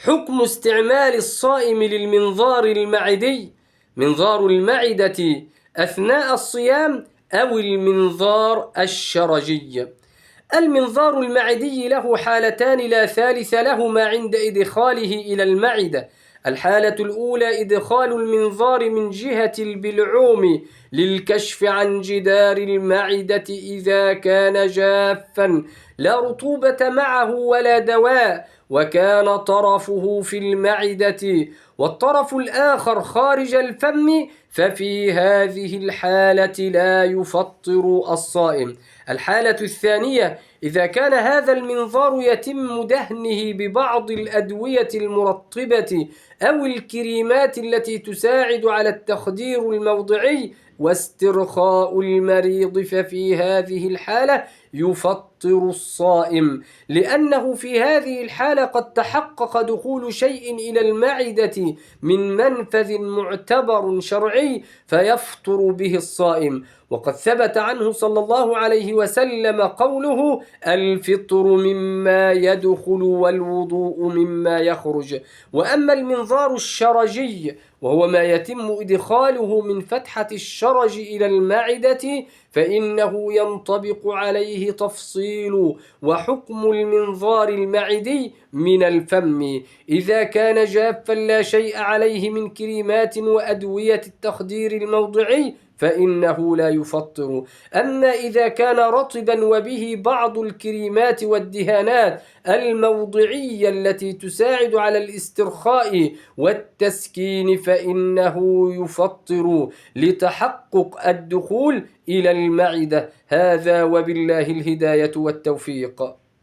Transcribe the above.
حكم استعمال الصائم للمنظار المعدي، منظار المعدة أثناء الصيام، أو المنظار الشرجي. المنظار المعدي له حالتان لا ثالث لهما عند إدخاله إلى المعدة. الحالة الأولى إدخال المنظار من جهة البلعوم للكشف عن جدار المعدة إذا كان جافا لا رطوبة معه ولا دواء، وكان طرفه في المعدة والطرف الآخر خارج الفم، ففي هذه الحالة لا يفطر الصائم. الحالة الثانية إذا كان هذا المنظار يتم دهنه ببعض الأدوية المرطبة أو الكريمات التي تساعد على التخدير الموضعي واسترخاء المريض، ففي هذه الحالة يفطر الصائم، لأنه في هذه الحالة قد تحقق دخول شيء إلى المعدة من منفذ معتبر شرعي فيفطر به الصائم. وقد ثبت عنه صلى الله عليه وسلم قوله: الفطر مما يدخل والوضوء مما يخرج. وأما المنظار الشرجي وهو ما يتم إدخاله من فتحة الشرج إلى المعدة، فإنه ينطبق عليه تفصيل وحكم المنظار المعدي من الفم. إذا كان جافا لا شيء عليه من كريمات وأدوية التخدير الموضعي فإنه لا يفطر. أما إذا كان رطبا وبه بعض الكريمات والدهانات الموضعية التي تساعد على الاسترخاء والتسكين فإنه يفطر لتحقق الدخول إلى المعدة. هذا وبالله الهداية والتوفيق.